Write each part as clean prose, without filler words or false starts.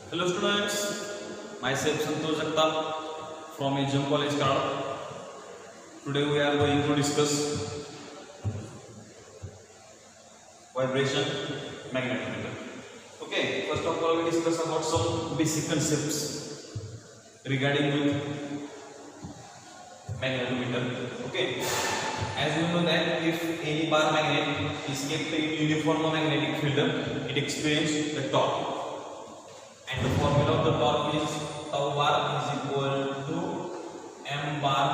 Hello students, myself Santosh Jagtap from HM College Kannada. Today we are going to discuss vibration magnetometer. Okay, first of all we discuss about some basic concepts regarding with magnetometer. Okay, as you know that if any bar magnet is kept in uniform magnetic field, it experiences the torque. And the formula of the torque is tau bar is equal to m bar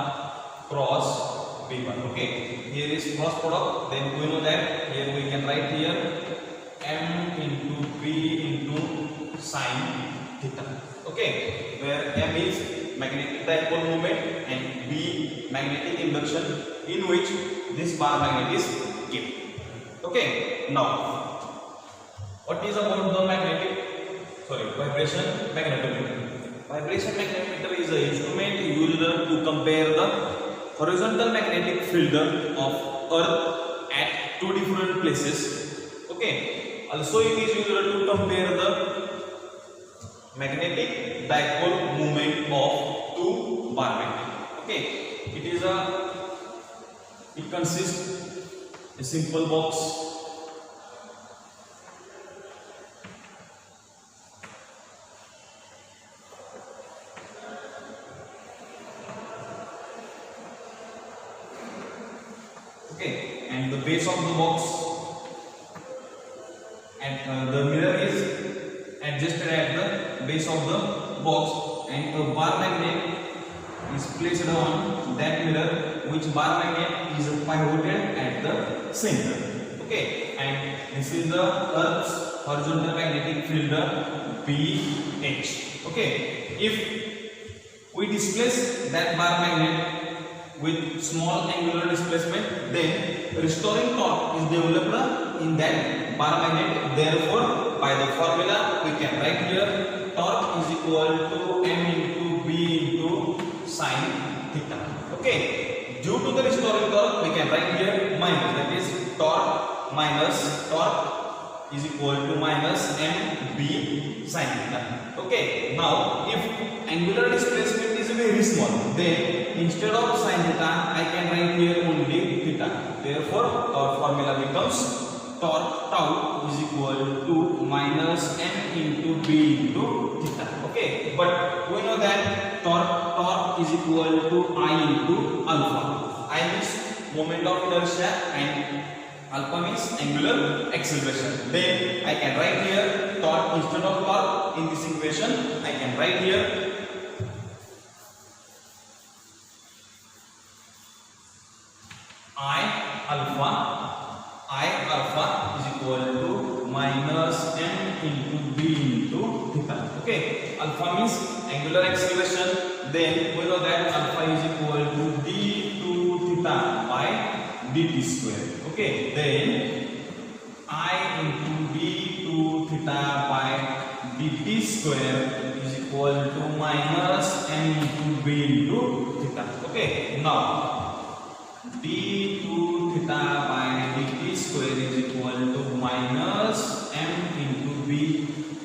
cross b bar. Okay, here is cross product. Then we know that here we can write here m into b into sin theta. Okay, where m is magnetic dipole moment and b magnetic induction in which this bar magnet is kept. Okay, now what is about the vibration magnetometer. Vibration magnetometer is an instrument used to compare the horizontal magnetic field of Earth at two different places. Okay. Also, it is used to compare the magnetic dipole moment of two bar magnets. Okay. It consists a simple box. Okay, and the base of the box and the mirror is adjusted at the base of the box, and a bar magnet is placed on that mirror, which bar magnet is pivoted at the center. Okay, and this is the Earth's horizontal magnetic field BH. Okay, if we displace that bar magnet with small angular displacement, then restoring torque is developed in that bar magnet. Therefore, by the formula we can write here torque is equal to m into b into sin theta. Okay, due to the restoring torque we can write here minus, that is torque is equal to minus mb sin theta. Okay, now if angular displacement is very small, then instead of sin theta I can write here only theta. Therefore our formula becomes torque tau is equal to minus m into b into theta. Okay, but we know that torque is equal to I into alpha. I means moment of inertia and alpha means angular acceleration. Then I can write here torque instead of torque in this equation. I can write here I alpha is equal to minus m into b into theta. Okay, alpha means angular acceleration. Then we know that alpha is equal to d2 theta by dt square. Okay, then I into d2 theta by dt square is equal to minus m into b into theta. Okay, now d2 theta by dt square is equal to minus m into b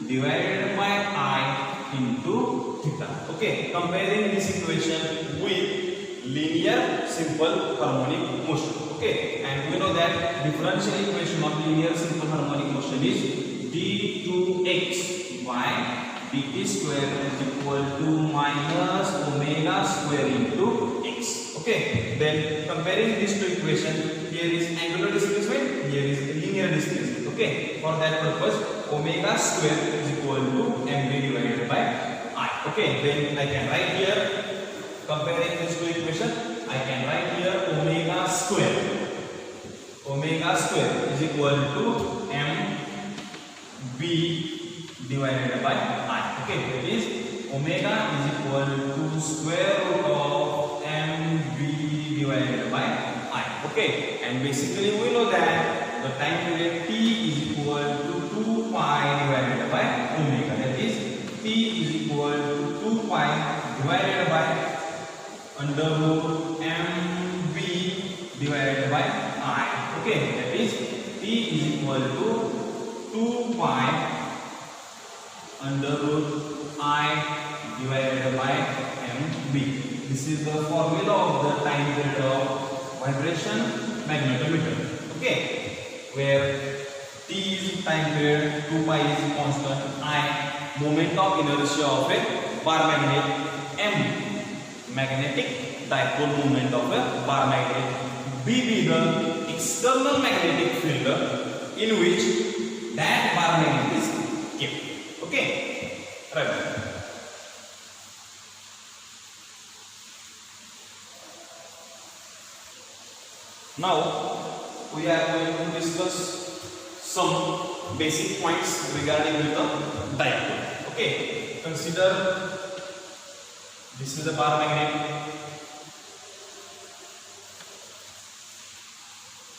divided by I into theta. Okay, comparing this equation with linear simple harmonic motion. Okay, and we know that differential equation of linear simple harmonic motion is d2x by dt square is equal to minus omega square into x. Okay, then comparing these two equations, here is angular displacement, here is linear displacement. Okay, for that purpose omega square is equal to mb divided by I. Okay, then I can write here, comparing these two equations, I can write here omega square is equal to mb divided by I. Okay, that is omega is equal to square root of mb divided by I. Okay, and basically we know that the time period t is equal to 2 pi divided by omega. That is t is equal to 2 pi divided by under root mb divided by I. Okay, that is t is equal to 2 pi under root I divided by mb. This is the formula of the time period of vibration magnetometer. Okay, where t is time period, 2 pi is constant, I moment of inertia of a bar magnet, m magnetic dipole moment of a bar magnet, b be the external magnetic field in which that bar magnet is kept. Okay, right. Now we are going to discuss some basic points regarding with the dipole. Okay, consider this is a bar magnet.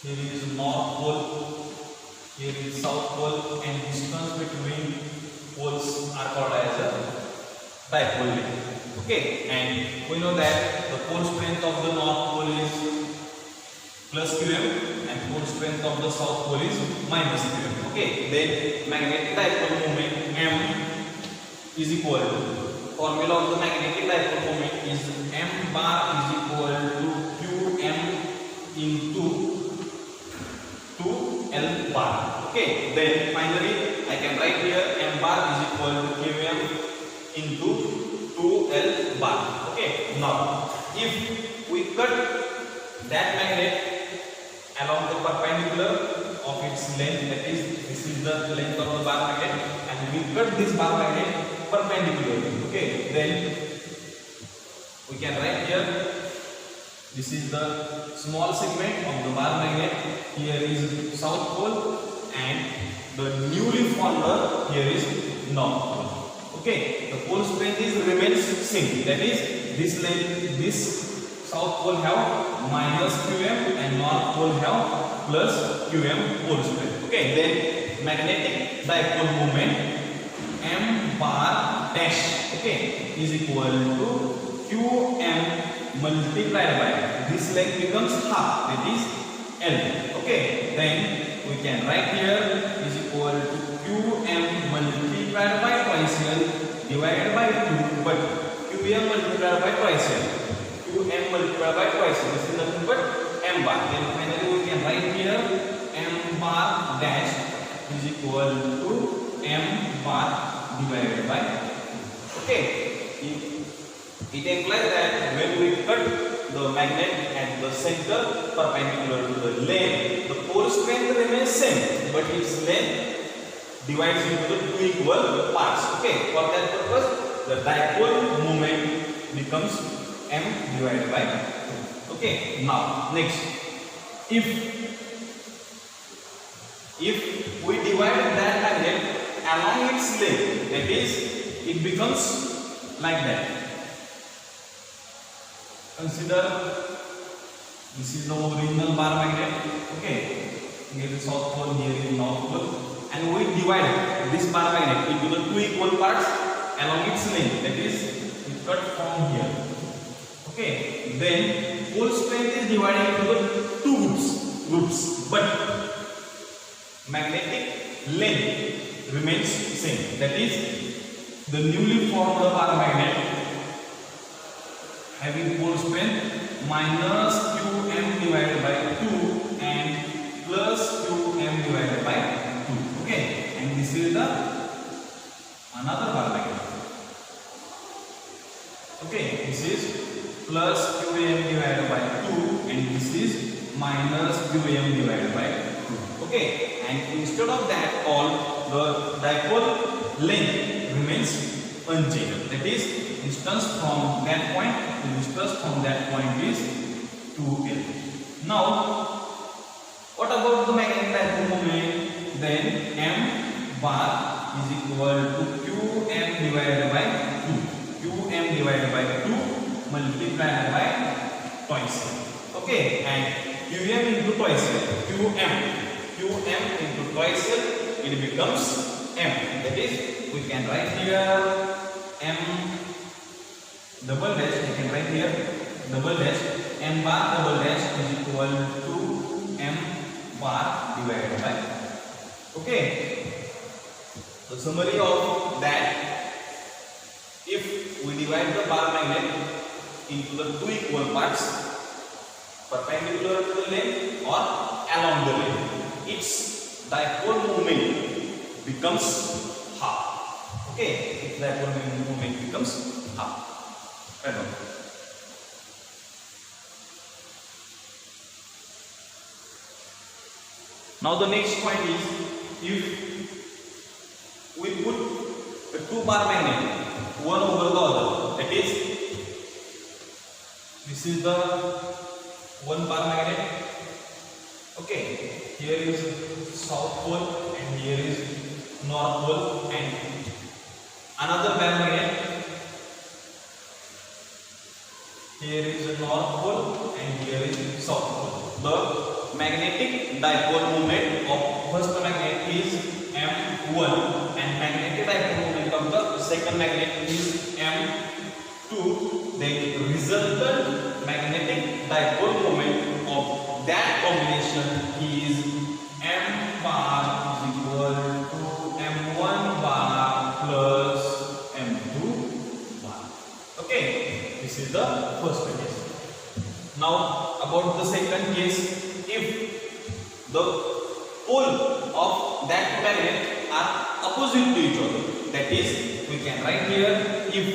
Here is north pole, here is south pole, and distance between poles are called as a dipole length. Okay, and we know that the pole strength of the north pole is plus qm and pole strength of the south pole is minus qm. Okay, then magnetic dipole moment m is equal to, formula of the magnetic dipole moment is m bar is equal to qm into 2l bar. Okay, then finally I can write here m bar is equal to qm into 2l bar. Okay, now if we cut that magnet along the perpendicular of its length, that is, this is the length of the bar magnet, and we cut this bar magnet perpendicularly. Okay, then we can write here, this is the small segment of the bar magnet, here is south pole, and the newly formed here is north pole. Okay, the pole strength is remains same, that is, this length, this south pole have minus qm and north pole have plus qm pole strength. Okay, then magnetic dipole moment m bar dash, okay, is equal to qm multiplied by this length becomes half, that is l. Okay, then we can write here is equal to qm multiplied by twice l divided by 2, but qm multiplied by twice l, qm multiplied by twice l, this is nothing but m bar. Then finally we can write here m bar dash is equal to m bar divided by 2. Okay, it implies that when we cut the magnet at the center perpendicular to the length, the pole strength remains same, but its length divides into the two equal parts. Okay, for that purpose the dipole moment becomes m divided by 2. Okay, now next, if we divide that magnet along its length, that is, it becomes like that. Consider this is the original bar magnet. Okay, here is south pole, here is north pole, and we divide this bar magnet into the two equal parts along its length, that is, we cut from here. Okay, then pole strength is divided into the two groups, but magnetic length remains same, that is, the newly formed bar magnet having pole strength minus qm divided by 2 and plus qm divided by 2. Okay, and this is the another bar magnet. Okay, this is plus qm divided by 2 and this is minus qm divided by 2. Okay, and instead of that, all the dipole length remains unchanged, that is, distance from that point to distance from that point is 2l. Now what about the magnetic dipole moment? Then m bar is equal to qm divided by 2, qm divided by 2 multiplied by twice l. Okay, and qm into twice l, qm into twice l, it becomes m, that is, we can write here m double dash, we can write here double dash, m bar double dash is equal to m bar divided by. Okay, the summary of that into the two equal parts, perpendicular to the length or along the length. Its dipole moment becomes half. Okay, its dipole moment becomes half. Now the next point is, if we put a two bar magnet one over the other, that is, this is the one bar magnet. Okay, here is south pole and here is north pole, and another bar magnet. Here is the north pole and here is south pole. The magnetic dipole moment of first magnet is M1 and magnetic dipole moment of the second magnet is M2. Then resultant magnetic dipole moment of that combination is M bar is equal to M1 bar plus M2 bar. Okay, this is the first case. Now about the second case, if the pole of that magnet are opposite to each other, that is, we can write here, if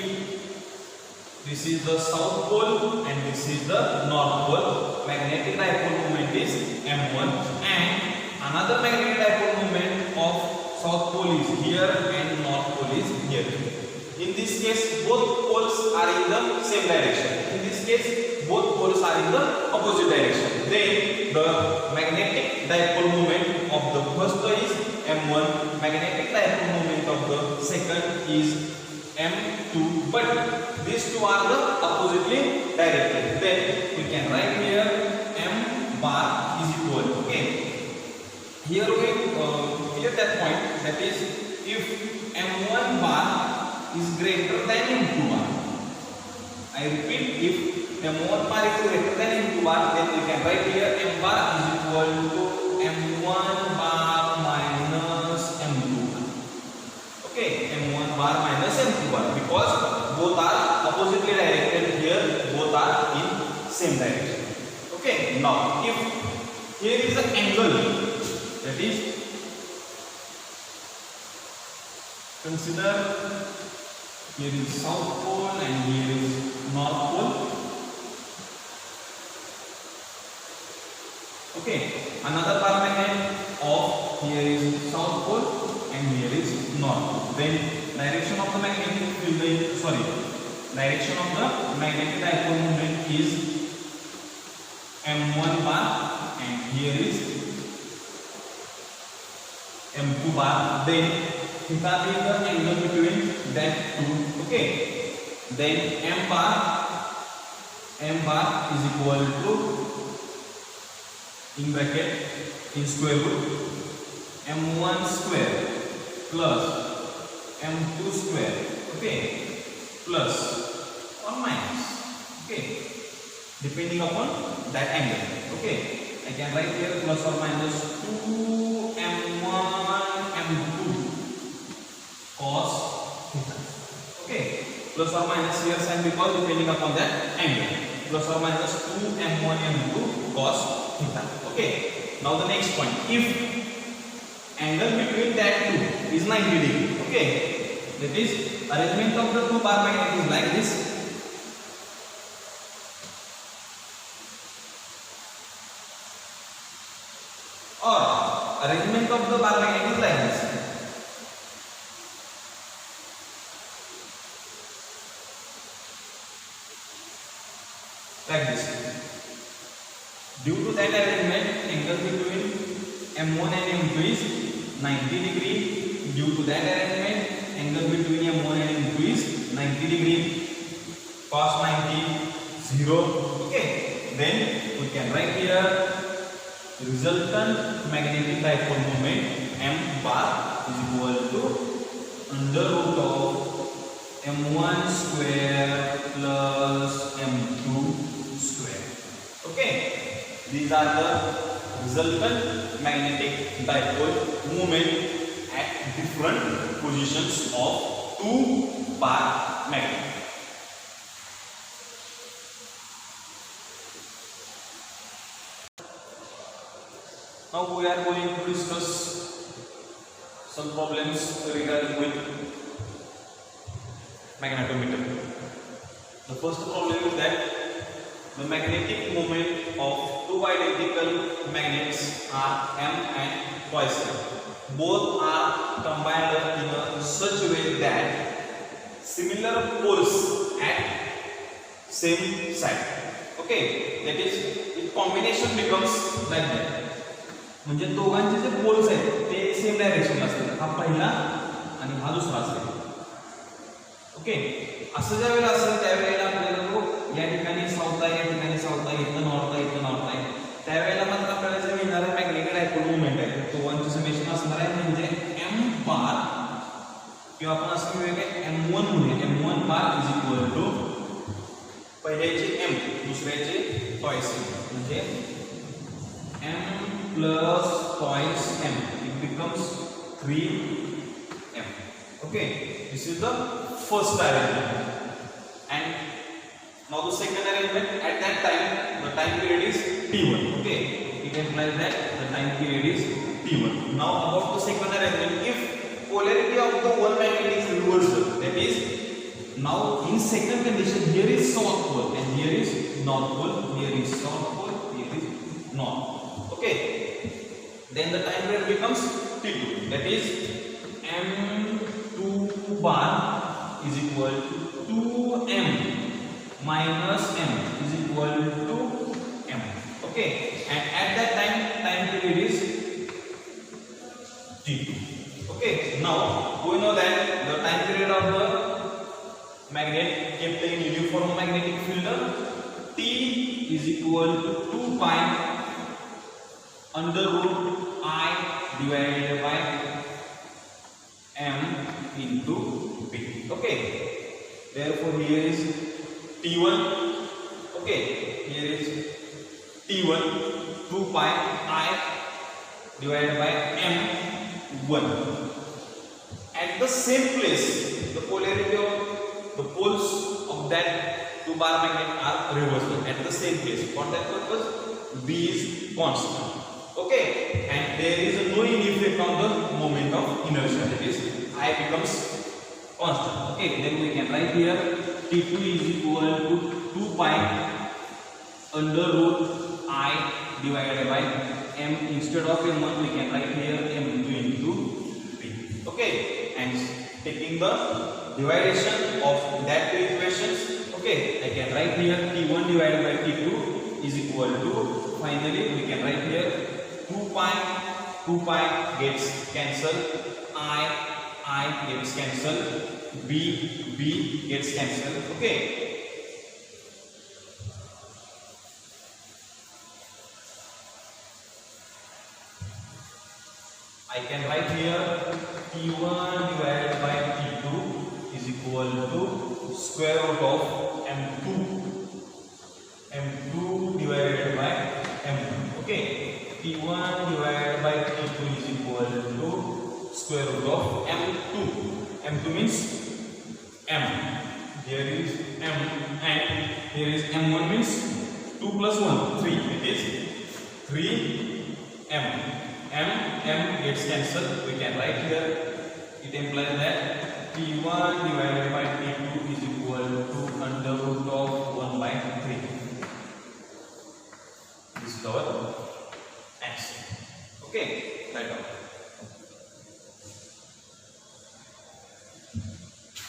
this is the south pole and this is the north pole, magnetic dipole moment is M1, and another magnetic dipole moment of south pole is here and north pole is here. In this case, both poles are in the same direction. In this case, both poles are in the opposite direction. Then the magnetic dipole moment of the first is M1, magnetic dipole moment of the second is M2, but these two are the oppositely directed. Then we can write here M bar is equal. Okay. Here we clear that point, that is, if M1 bar is greater than M2 bar. I repeat, if M1 bar is greater than M2 bar, then we can write here M bar is equal to M1 bar minus M2 bar. Okay, M1 bar minus M2 bar, because both are oppositely directed here, both are in same direction. Okay, now if here is an angle, that is, consider here is south pole and here is north pole. Okay, another bar magnet of here is south pole and here is north pole. Then direction of the magnetic field, direction of the magnetic dipole moment is M1 bar and here is M2 bar. Then theta is the angle between that two. Okay, then M bar is equal to, in bracket, in square root, M1 square plus M2 square. Okay, plus or minus. Okay, depending upon that angle. Okay, I can write here plus or minus 2 M1 M2 cos theta. Okay, plus or minus here sign because depending upon that angle. Plus or minus 2 M1 M2 cos theta. Okay, now the next point. If angle between that two is 90 degree. Okay, that is, arrangement of the two bar magnet is like this. Or arrangement of the bar magnet is like this. Like this. Due to that arrangement, angle between M1 and M2 is 90 degree. Due to that arrangement, angle between M1 and M2 is 90 degree. Cos 90, 0. Okay. Then we can write here resultant magnetic dipole moment M bar is equal to under root of M1 square plus M2 square. Okay, these are the resultant magnetic dipole moment at different positions of two bar magnet. Now we are going to discuss some problems regarding with magnetometer. The first problem is that the magnetic moment of two identical magnets are M and twice M. Both are combined in a such way that similar poles at same side. Okay, that is, its combination becomes like that. म्हणजे दोघांचे जे poles आहेत ते same डायरेक्शनला असतात. हा पहिला आणि हा दुसरा असेल. ओके, असं ज्या वेळेला असेल त्यावेळेला आपल्याला तो या ठिकाणी साऊथ आहे, या ठिकाणी साऊथ आहे, इथं नॉर्थ आहे, इथं नॉर्थ आहे. त्यावेळेला मात्र आपल्याला जे मिळणार मॅग्नेटिक डायपोल मोमेंट आहे तो दोघांचे समेशन असणार आहे म्हणजे m बार किंवा आपण असं म्हणूया m1 म्हणूया. m1 bar is equal to पहिल्याचे m दुसऱ्याचे टॉइस म्हणजे m plus twice m, it becomes 3m. Okay, this is the first arrangement. And now the second arrangement, at that time the time period is t1. Okay, it implies that the time period is t1. Now about the second arrangement, if polarity of the one magnet is reversal, that is, now in second condition here is south pole and here is north pole, here is south pole, here is north. Okay, then the time period becomes t2, that is m2 bar is equal to 2m minus m is equal to m. Okay, and at that time period is t2. Okay, now we know that the time period of the magnet kept in uniform magnetic field T is equal to 2 pi under root I divided by m into p. Okay, therefore here is t1. Okay, here is t1 2 pi I divided by m1. At the same place the polarity of the poles of that two bar magnet are reversed at the same place. For that purpose B is constant. Okay, and there is no effect on the moment of inertia, that is I becomes constant. Okay, then we can write here T2 is equal to 2 pi under root I divided by m. Instead of m1 we can write here m2 into p. Okay, and taking the division of that two equations, okay, I can write here T1 divided by T2 is equal to, finally we can write here 2 pi gets cancelled, I gets cancelled, B gets cancelled. Okay, I can write here T1 divided by T2 is equal to square root of m2 divided by m1. Okay, T1 divided by T2 is equal to square root of m2. m2 means m. Here is m and here is m1 means 2 plus 1 3. It is 3m. m gets cancelled. We can write here. It implies that T1 divided by T2 is equal to under root of 1 by 3. This is our answer. Okay, right on.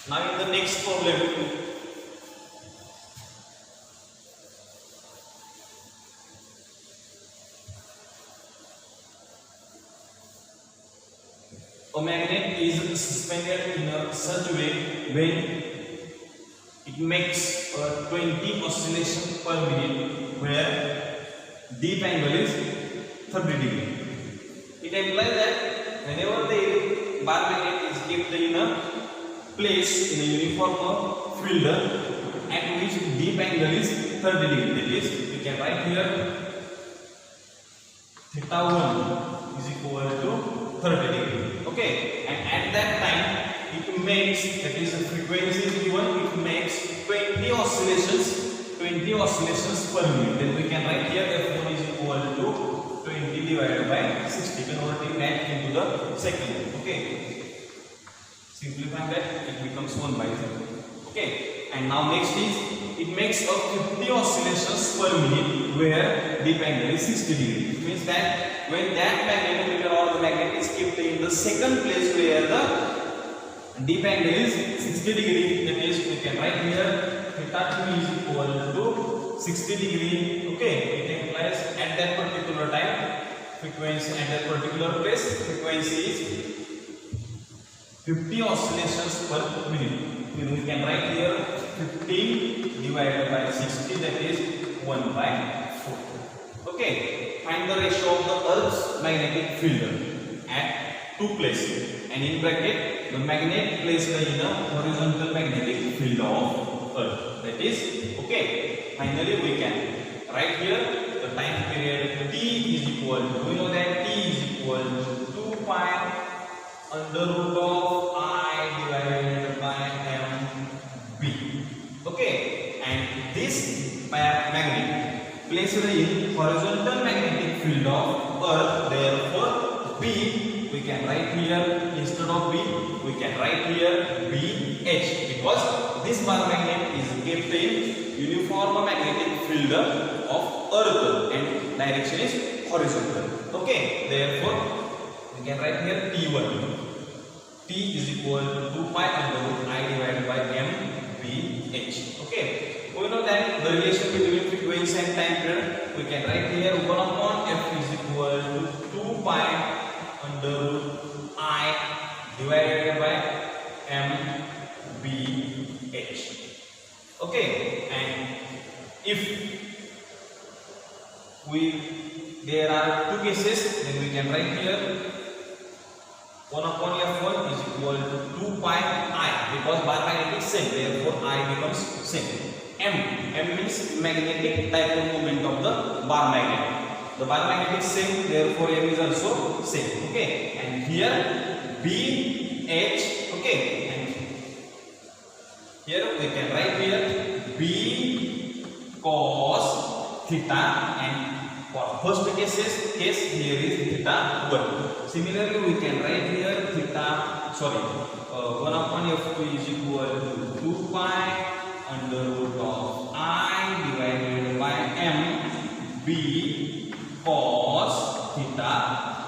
Now in the next problem, a magnet is suspended in a such way when it makes a 20 oscillation per minute where deep angle is 30 degree. It implies that whenever the bar magnet is kept in a place in a uniform field at which deep angle is 30 degree, that is, we can write here theta 1 is equal to 30 degree. Okay, and at that time it makes, that is the frequency is given, it makes 20 oscillations per minute. Then we can write here f1 is equal to 20 divided by 60. Converting that into the second. Okay. Simplifying that, it becomes 1 by 0. Okay. And now next is, it makes a 50 oscillations per minute where dip angle is 60 degree. It means that when that magnetometer or the magnet is kept in the second place where the dip angle is 60 degree, that is, we can write here theta 2 is equal to 60 degree. Okay, it implies at that particular time frequency, at that particular place frequency is 50 oscillations per minute. We can write here 50 divided by 60, that is 1 by 4. Okay, find the ratio of the Earth's magnetic field at two places, and in bracket the magnet placed in a horizontal magnetic field of Earth. That is, okay, finally we can write here the time period T is equal to, we know that T is equal to 2 pi under root of I divided by MB. Okay, and this magnet placed in horizontal magnetic field of Earth, therefore B, we can write here, instead of B, we can write here BH, because this bar magnet is kept in uniform magnetic field of Earth and direction is horizontal. Okay, therefore we can write here T1. T is equal to 2 pi under root I divided by MBH. Okay, we know that the relation between frequency and time period, we can write here 1 upon F is equal to 2 pi under root I divided by MBH. Okay, and if there are two cases, then we can write here 1 upon F1 is equal to 2 pi I, because bar magnet is same, therefore I becomes same. M means magnetic type of movement of the bar magnet. The bar magnet is same, therefore M is also same. Okay, and here BH. Okay, and here we can write here B cos theta, and for first case here is theta 1. Similarly, we can write here theta, 1 upon F2 is equal to 2 pi under root of I divided by M B cos theta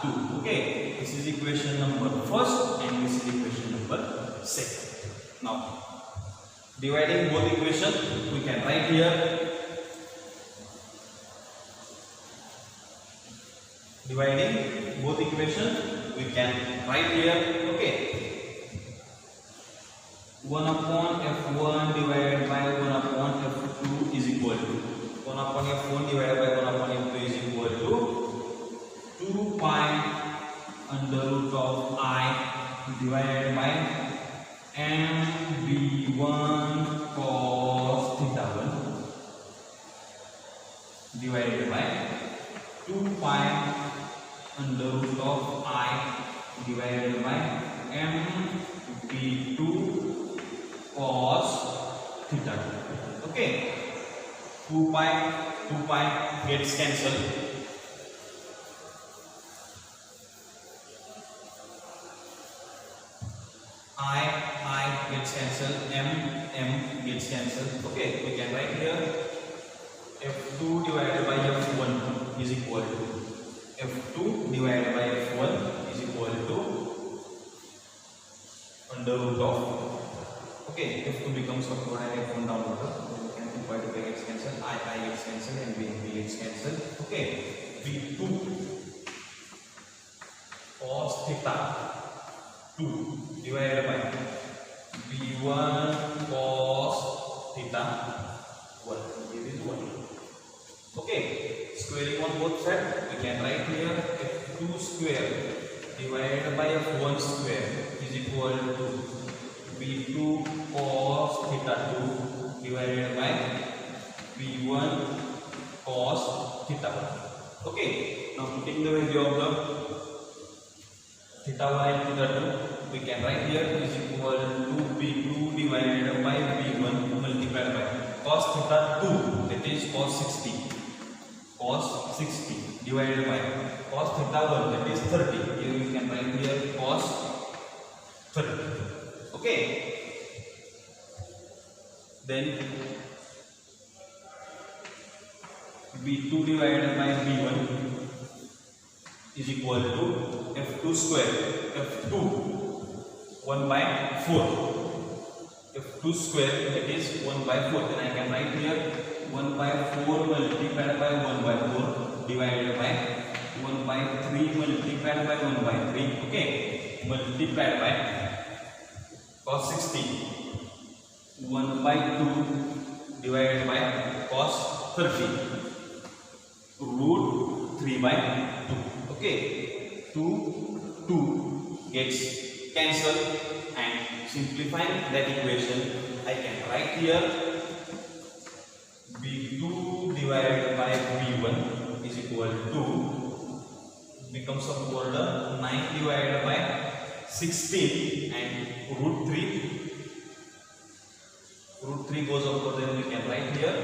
2. Okay, this is equation number first and this is equation number second. Now, dividing both equations, we can write here, dividing both equations, we can write here, okay, 1 upon F1 divided by 1 upon F2 is equal to 1 upon F1 divided by 1 upon F2 is equal to 2 pi under root of I divided by MB1 cos theta 1 divided by 2 pi under root of I divided by MB2 cos theta. Okay, 2 pi gets cancelled. I gets cancelled. M gets cancelled. Okay, we can write here F2 divided by F1 is equal to F2 divided by F1 is equal to under root of, okay, F2 becomes upward and F1 downward. We can 2 pi gets cancelled, I gets cancelled and B gets cancelled. Okay, B2 cos theta 2 divided by B1 cos theta 1. Here is 1. Okay, squaring on both sides, we can write here F2 square divided by F1 square is equal to B2 cos theta 2 divided by B1 cos theta 1. Okay, now putting the value of the theta 1 and theta 2, we can write here is equal to B2 divided by B1 multiplied by cos theta 2, that is cos 60 divided by cos theta 1, that is 30. Here you can write here cos 30. Okay. Then B2 divided by B1 is equal to F2 square. F2 1 by 4. F2 square, that is 1 by 4. Then I can write here 1 by 4 multiplied by 1 by 4 divided by 1 by 3 multiplied by 1 by 3. Okay. Multiplied by cos 60. 1 by 2 divided by cos 30. Root 3 by 2. Okay. 2 gets cancelled, and simplifying that equation, I can write here B2 divided by B1 is equal to, becomes of order 9 divided by 16 and root 3 goes over, then we can write here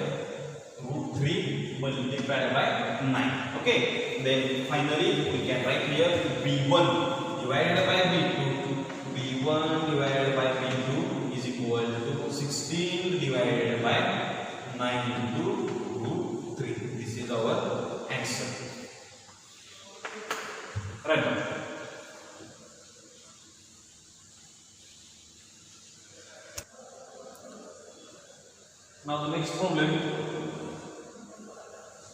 root 3 multiplied by 9. Okay, then finally we can write here B1 divided by B2. B1 divided by B2 is equal to 16 divided by 9 into root 3. This is our answer. Right. Now the next problem.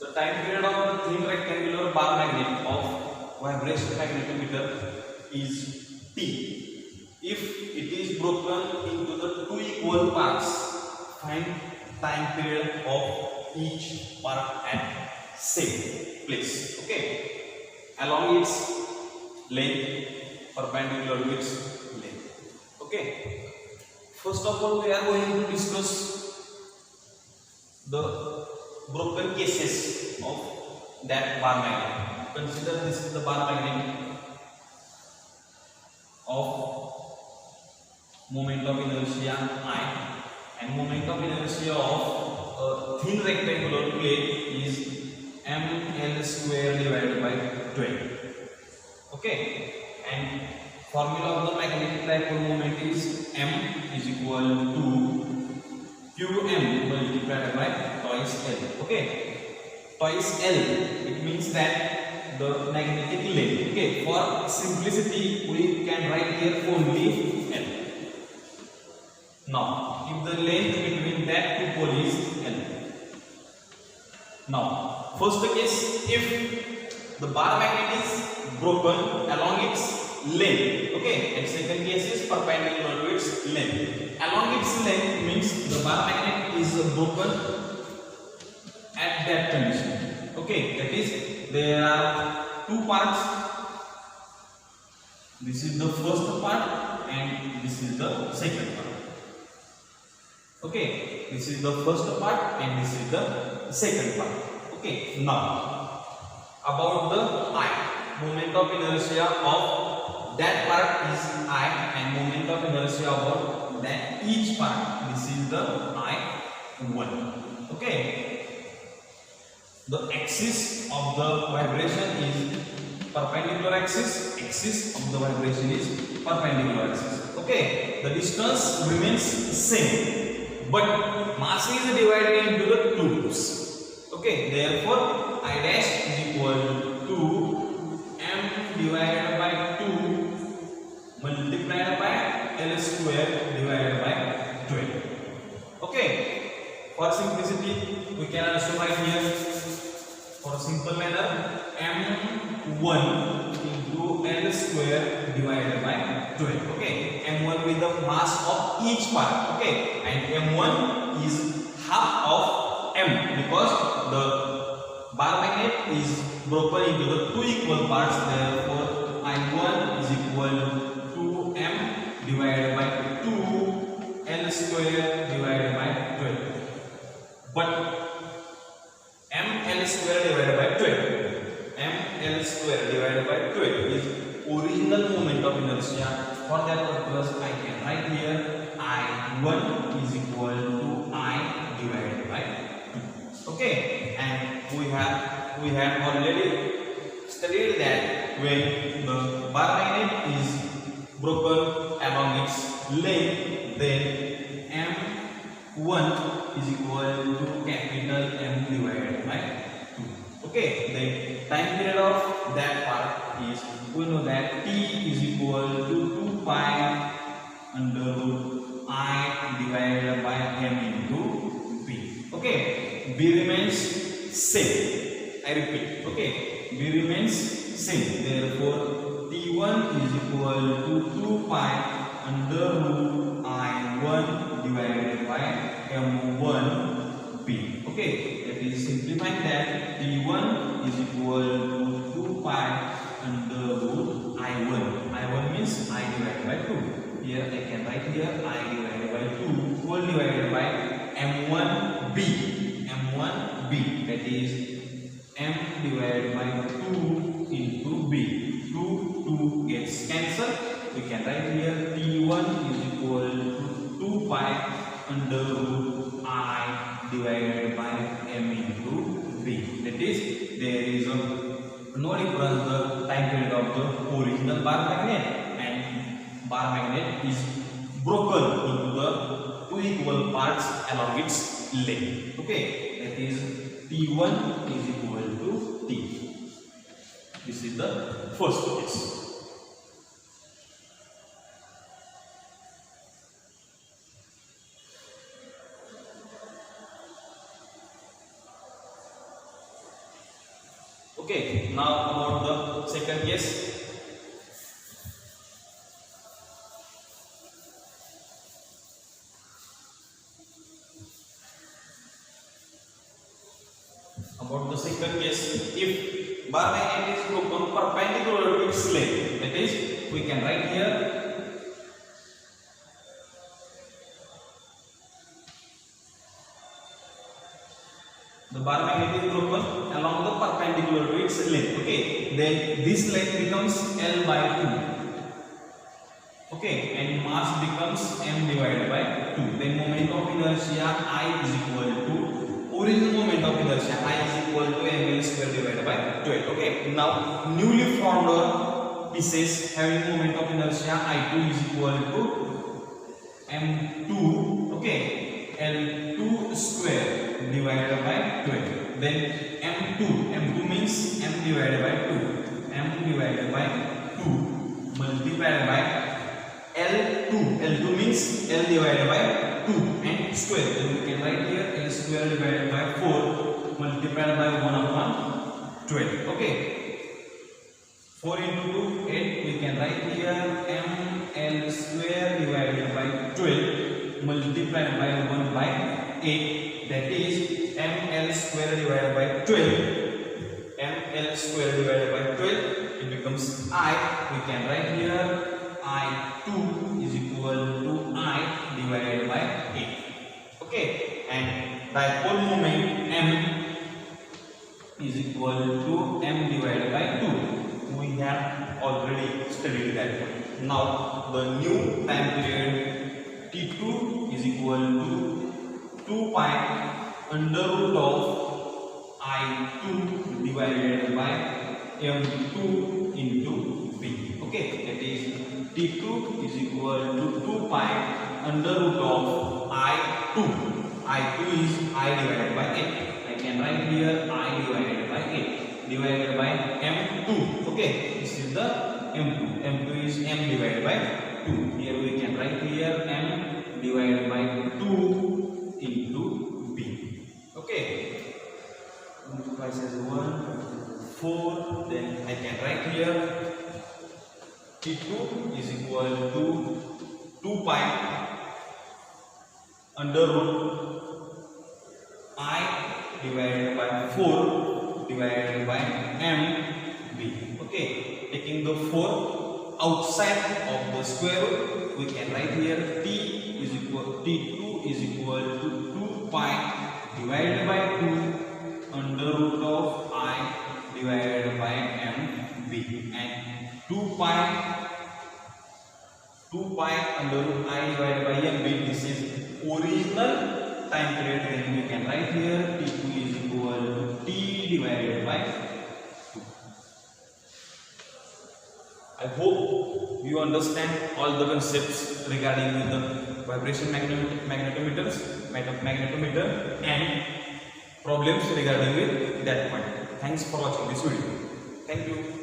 The time period of the thin rectangular bar magnet of vibration magnetometer is T. If it is broken into the two equal parts, find time period of each part at same place. Okay, along its length, perpendicular to its length. Okay, first of all we are going to discuss the broken cases of that bar magnet. Consider this is the bar magnet of moment of inertia I, and moment of inertia of a thin rectangular plate is ml square divided by 12. Okay, and formula of the magnetic dipole moment is m is equal to qm multiplied by twice L. Okay, twice L, it means that the magnetic length. Okay, for simplicity we can write here only L. Now, if the length between that two poles is L. Now, first case, if the bar magnet is broken along its length. Okay, and second case is perpendicular to its length. Along its length means the bar magnet is broken at that condition. Okay, that is there are two parts. This is the first part and this is the second part. Okay, this is the first part and this is the second part. Okay, now about the I, moment of inertia of that part is I, and moment of inertia about that each part, this is the I1. Okay, the axis of the vibration is perpendicular axis of the vibration is perpendicular axis. Okay, the distance remains same, but mass is divided into the two groups. Okay, therefore I dash is equal to m divided by 2 multiplied by L square divided by 12. Okay, for simplicity we can also write here for simple manner m1 into L square divided by 12. Okay, m1 with the mass of each part. Okay, and m1 is half of m because the bar magnet is broken into the two equal parts. Therefore I1 is equal to m divided by 2 L square divided by 12. But ml square divided by 12, ml square divided by 12 is original moment of inertia. For that purpose I can write here I1 is equal to I divided by 2. Okay, and we have already studied that when the bar magnet is broken along its length, then M1 is equal to capital M divided by 2. Okay, the time period of that part is, we know that T is equal to 2 pi under root I divided by M into B. Okay, B remains same. I repeat, okay, B remains same. Therefore, T1 is equal to 2 pi under root I1 divided by M1 B. Okay, that is simplifying that T1 is equal to 2 pi under root I1. I1 means I divided by 2. Here I can write here I divided by 2 whole divided by M1 B. M1 B, that is M divided by 2 into B. 2 gets cancelled. We can write here T1 is equal to 2 pi under root I divided by M into B. That is, there is no difference the time period of the original bar magnet and bar magnet is broken into the two equal parts along its length. Okay, that is T1 is equal to T. This is the first case. Okay, now about the second case. About the second case, if bar magnet is broken perpendicular to its length, that is, we can write here the bar magnet is broken along the perpendicular to its length. Okay, then this length becomes L by 2. Okay, and mass becomes M divided by 2. Then moment of inertia I is equal to original moment of inertia I is equal to ml square divided by 12. Okay, now newly formed pieces having moment of inertia I2 is equal to M2. Okay, L2 square divided by 12. Then M2 means M divided by 2. M divided by 2 multiplied by L2 means L divided by 2 and square. Then we can write here L square divided by 4 multiplied by 1 upon 12. Okay, 4 into 2 8. We can write here ML square divided by 12 multiplied by 1 by 8. That is ML square divided by 12. ML square divided by 12. It becomes I. We can write here I2 is equal to I divided by 8. Okay, and dipole moment M is equal to M divided by 2. We have already studied that one. Now the new time period T2 is equal to 2 pi under root of I2 divided by M2 into B. Okay, that is T2 is equal to 2 pi under root of I2. I2 is I divided by 8. I can write here I divided by 8 divided by M2. Okay, this is the M2. M2 is M divided by 2. Here we can write here M divided by 2 into B. Okay, 2 as 1, 4. Then I can write here T2 is equal to 2 pi under root I divided by 4 divided by MB. Okay, taking the 4 outside of the square root, we can write here T2 is equal to 2 pi divided by 2 under root of I divided by MB, and 2 pi under root I divided by MB. This is original time period. Then we can write here T2 is equal to T divided by 2. I hope you understand all the concepts regarding with the vibration magnetometer and problems regarding with that point. Thanks for watching this video. Thank you.